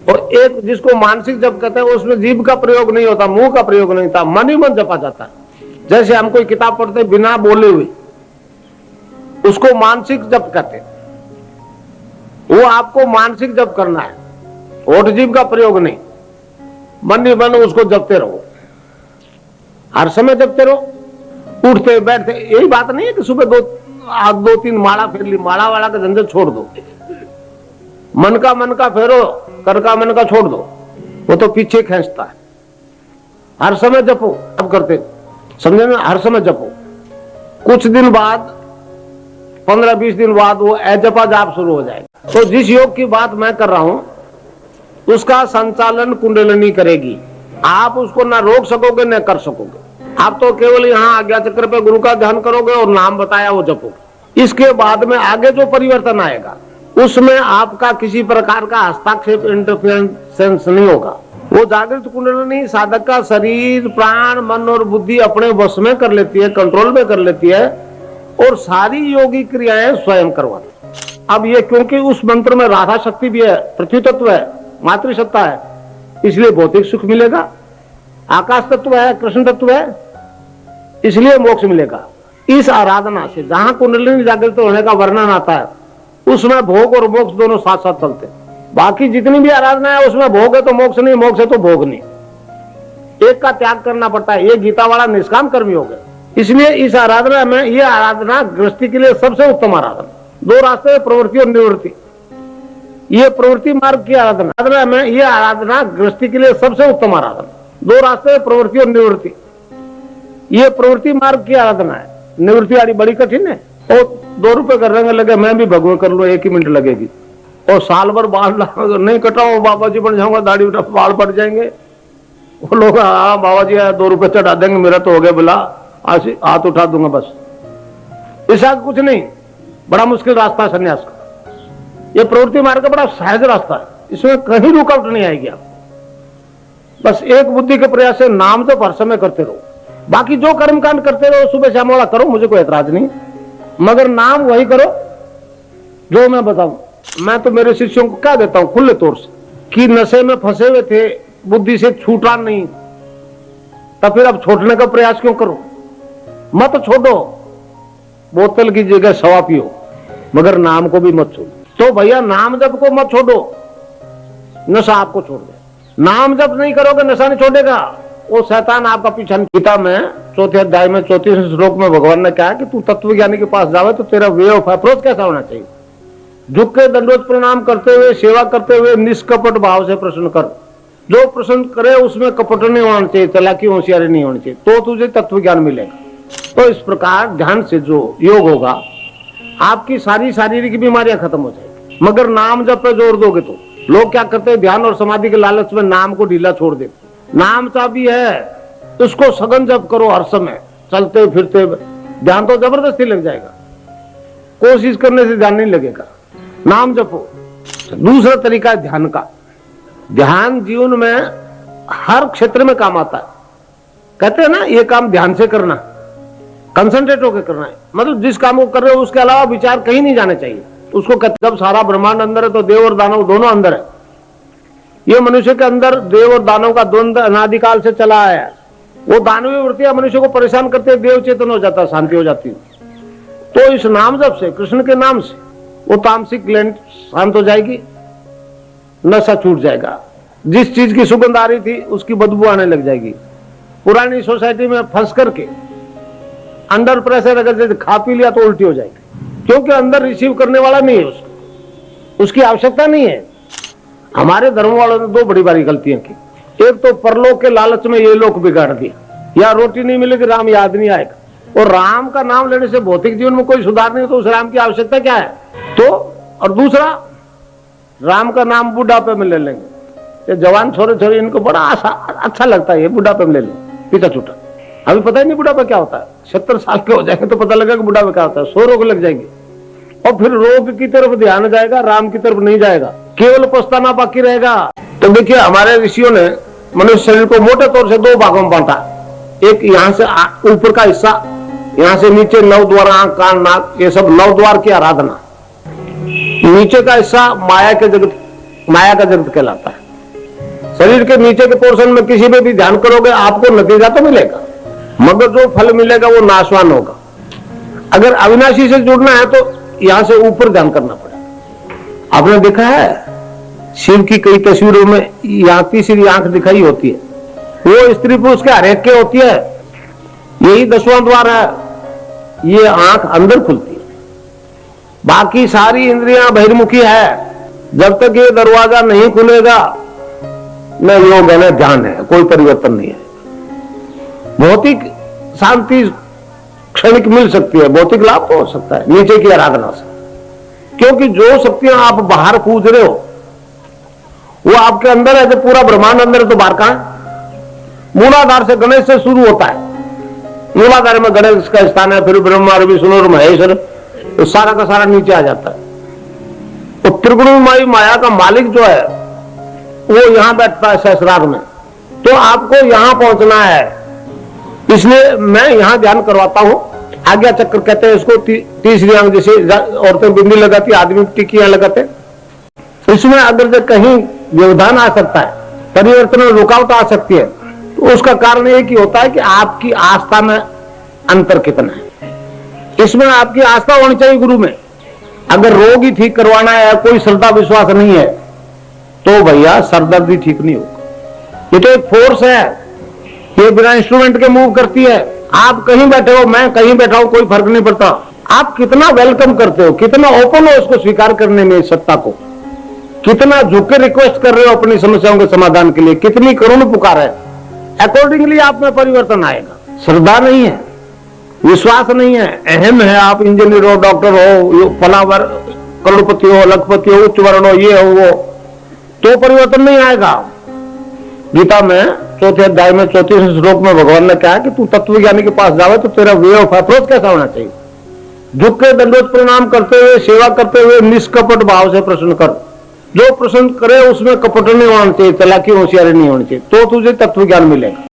और एक जिसको मानसिक जप कहते हैं उसमें जीभ का प्रयोग नहीं होता, मुंह का प्रयोग नहीं था, मन ही मन जपा जाता है। जैसे हम कोई किताब पढ़ते बिना बोले हुए, उसको मानसिक जप कहते हैं। वो आपको मानसिक जप करना है, होठ जीभ का प्रयोग नहीं, मन ही मन उसको जपते रहो, हर समय जपते रहो, उठते बैठते। यही बात नहीं है कि सुबह दो तीन माला फेर ली, माला वाला का झंझट छोड़ दो, मन का फेरो, कर का मन का छोड़ दो, वो तो पीछे खींचता है। हर समय जपो, अब करते समझे ना, हर समय जपो। कुछ दिन बाद 15-20 दिन बाद वो अजपा जाप शुरू हो जाएगा। तो जिस योग की बात मैं कर रहा हूं उसका संचालन कुंडलिनी करेगी। आप उसको ना रोक सकोगे न कर सकोगे। आप तो केवल यहाँ आज्ञा चक्र पे गुरु का ध्यान करोगे और नाम बताया वो जपोगे। इसके बाद में आगे जो परिवर्तन आएगा उसमें आपका किसी प्रकार का हस्ताक्षेप इंटरफेरेंस नहीं होगा। वो जागृत कुंडलिनी साधक का शरीर, प्राण, मन और बुद्धि अपने वश में कर लेती है, कंट्रोल में कर लेती है और सारी योगी क्रियाएं स्वयं करवाती है। अब ये क्योंकि उस मंत्र में राधा शक्ति भी है, पृथ्वी तत्व है, मातृसत्ता है, इसलिए भौतिक सुख मिलेगा। आकाश तत्व है, कृष्ण तत्व है, इसलिए मोक्ष मिलेगा। इस आराधना से जहां कुंडलिनी जागृत होने का वर्णन आता है उसमें भोग और मोक्ष दोनों साथ साथ चलते हैं। बाकी जितनी भी आराधना है उसमें भोग है तो मोक्ष नहीं, मोक्ष है तो भोग नहीं, एक का त्याग करना पड़ता है। ये गीता वाला निष्काम कर्मी हो गया। इसलिए इस आराधना में, ये आराधना गृहस्थी के लिए सबसे उत्तम आराधना। दो रास्ते हैं, प्रवृत्ति और निवृत्ति। ये प्रवृत्ति मार्ग की आराधना में, ये आराधना गृहस्थी के लिए सबसे उत्तम आराधना। दो रास्ते हैं, प्रवृत्ति और निवृत्ति। ये प्रवृत्ति मार्ग की आराधना है, निवृत्ति वाली बड़ी कठिन है। और 2 रुपए कर रहे लगे, मैं भी भगवान कर लो, 1 ही मिनट लगेगी। और साल भर बाल नहीं कटाओ, बाबा जी बन जाऊंगा, दाढ़ी बाल बढ़ जाएंगे। वो लोग हाँ बाबा जी 2 रुपए चढ़ा देंगे, मेरा तो हो गया बिला, आज हाथ उठा दूंगा बस। ऐसा कुछ नहीं, बड़ा मुश्किल रास्ता है संन्यास का। ये प्रवृत्ति मार्ग का बड़ा सहज रास्ता है, इसमें कहीं रुकावट नहीं आएगी आप। बस एक बुद्धि के प्रयास से नाम तो हर समय करते रहो। बाकी जो कर्म कांड करते रहो सुबह शाम वाला करो, मुझे कोई एतराज नहीं, मगर नाम वही करो जो मैं बताऊं। मैं तो मेरे शिष्यों को क्या देता हूं खुले तौर से कि नशे में फंसे हुए थे, बुद्धि से छूटा नहीं, तब फिर अब छोड़ने का प्रयास क्यों करो? मत छोड़ो, बोतल की जगह सवा पियो, मगर नाम को भी मत छोड़ो। तो भैया नाम जप को मत छोड़ो, नशा आपको छोड़ दे। नाम जप नहीं करोगे नशा नहीं छोड़ेगा, वो शैतान आपका पीछा। गीता में 4थे अध्याय में 34वें श्लोक में भगवान ने कहा कि तू तत्वज्ञानी के पास जावे तो तेरा वे ऑफ अप्रोच कैसा होना चाहिए? झुक के दंडोत प्रणाम करते हुए, सेवा करते हुए निष्कपट भाव से प्रश्न कर। जो प्रश्न करे उसमें कपट नहीं होना चाहिए, चालाकी होशियारी नहीं होनी चाहिए, तो तुझे तत्व ज्ञान मिलेगा। तो इस प्रकार ध्यान से जो योग होगा आपकी सारी शारीरिक बीमारियां खत्म हो जाएगी। मगर नाम जप पे जोर दोगे तो लोग क्या करते हैं, ध्यान और समाधि के लालच में नाम को ढीला छोड़ देते। नाम चाबी है, उसको सघन जप करो हर समय, चलते फिरते। ध्यान तो जबरदस्ती लग जाएगा, कोशिश करने से ध्यान नहीं लगेगा। नाम जपो। दूसरा तरीका है ध्यान का। ध्यान जीवन में हर क्षेत्र में काम आता है। कहते हैं ना ये काम ध्यान से करना, कंसंट्रेट होकर करना है। मतलब जिस काम को कर रहे हो उसके अलावा विचार कहीं नहीं जाने चाहिए। उसको कहते, जब सारा ब्रह्मांड अंदर है तो देव और दानव दोनों अंदर है। ये मनुष्य के अंदर देव और दानव का द्वंद्व अनादिकाल से चला आया है। वो दानवीय वृत्तियां मनुष्य को परेशान करते, देव चेतन हो जाता, शांति हो जाती है। तो इस नाम जप से, कृष्ण के नाम से वो तामसिक ग्लैंड शांत हो जाएगी, नशा छूट जाएगा। जिस चीज की सुगंध आ रही थी उसकी बदबू आने लग जाएगी। पुरानी सोसाइटी में फंस करके अंडर प्रेशर अगर खा पी लिया तो उल्टी हो जाएगी, क्योंकि अंदर रिसीव करने वाला नहीं है, उसकी आवश्यकता नहीं है। हमारे धर्म वालों ने 2 बड़ी बड़ी गलतियां की। एक तो परलोक के लालच में ये लोग बिगाड़ दिया, या रोटी नहीं मिलेगी राम याद नहीं आएगा। और राम का नाम लेने से भौतिक जीवन में कोई सुधार नहीं, तो उस राम की आवश्यकता क्या है? तो और दूसरा, राम का नाम बुढ़ापे में ले लेंगे। ये जवान छोरे छोरे इनको बड़ा अच्छा लगता है, ये बुढ़ापे में ले लेंगे, पीछा छूटा। अभी पता ही नहीं बुढ़ापा क्या होता है। 70 साल के हो जाएंगे तो पता लगेगा बुढ़ापा क्या होता है। 100 रोग लग जाएंगे और फिर रोग की तरफ ध्यान जाएगा, राम की तरफ नहीं जाएगा, केवल पछताना बाकी रहेगा। तो देखिए हमारे ऋषियों ने मनुष्य शरीर को मोटे तौर से 2 भागों में बांटा। एक यहाँ से ऊपर का हिस्सा, यहाँ से नीचे 9 द्वार, आंख कान नाक, ये सब 9 द्वार की आराधना। नीचे का हिस्सा माया का जगत कहलाता है। शरीर के नीचे के पोर्शन में किसी में भी ध्यान करोगे आपको नतीजा तो मिलेगा, मगर जो फल मिलेगा वो नाशवान होगा। अगर अविनाशी से जुड़ना है तो यहां से ऊपर ध्यान करना पड़ेगा। आपने देखा है शिव की कई तस्वीरों में यहां तीसरी आंख दिखाई होती है, वो स्त्री पुरुष के हरेक के होती है, यही 10वां द्वार है, ये आंख अंदर खुलती है, बाकी सारी इंद्रियां बहिर्मुखी है। जब तक ये दरवाजा नहीं खुलेगा न योग है न ध्यान है, कोई परिवर्तन नहीं है। भौतिक शांति क्षणिक मिल सकती है, भौतिक लाभ तो हो सकता है नीचे की आराधना से, क्योंकि जो शक्तियां आप बाहर पूज रहे हो वो आपके अंदर है। जब पूरा ब्रह्मांड अंदर है तो बाहर कहां? मूलाधार से गणेश से शुरू होता है, मूलाधार में गणेश का स्थान है, फिर ब्रह्मा विष्णु और महेश्वर, तो सारा का सारा नीचे आ जाता है। तो त्रिगुणमयी माया का मालिक जो है वो यहां बैठता है सहस्रार में, तो आपको यहां पहुंचना है। इसलिए मैं यहां ध्यान करवाता हूं। आज्ञा चक्र कहते हैं इसको, तीसरी आंख, जैसे औरतें बिंदी लगाती, आदमी टिकियां लगाते। इसमें अगर जब कहीं व्यवधान आ सकता है, परिवर्तन में रुकावट आ सकती है, तो उसका कारण एक ही होता है कि आपकी आस्था में अंतर कितना है। इसमें आपकी आस्था होनी चाहिए गुरु में। अगर रोग ही ठीक करवाना है, कोई श्रद्धा विश्वास नहीं है, तो भैया सरदर्द ही ठीक नहीं होगा। ये तो एक फोर्स है, ये बिना इंस्ट्रूमेंट के मूव करती है। आप कहीं बैठे हो, मैं कहीं बैठा हूं, कोई फर्क नहीं पड़ता। आप कितना वेलकम करते हो, कितना ओपन हो उसको स्वीकार करने में, सत्ता को कितना झुक के रिक्वेस्ट कर रहे हो अपनी समस्याओं के समाधान के लिए, कितनी करुण पुकार है। अकॉर्डिंगली आप में परिवर्तन आएगा। श्रद्धा नहीं है, विश्वास नहीं है, अहम है, आप इंजीनियर हो, डॉक्टर हो, फलावर करोड़पति हो, लखपति हो, उच्च वर्ण हो, ये हो वो, तो परिवर्तन नहीं आएगा। गीता में 4थे अध्याय में 34वें श्लोक में भगवान ने कहा कि तू तत्वज्ञानी के पास जावे तो तेरा वे ऑफ अप्रोच कैसा होना चाहिए? झुक के दंडोत प्रणाम करते हुए, सेवा करते हुए निष्कपट भाव से प्रश्न कर। जो प्रश्न करे उसमें कपट नहीं होना चाहिए, चालाकी होशियारी नहीं होनी चाहिए, तो तुझे तत्व ज्ञान मिलेगा।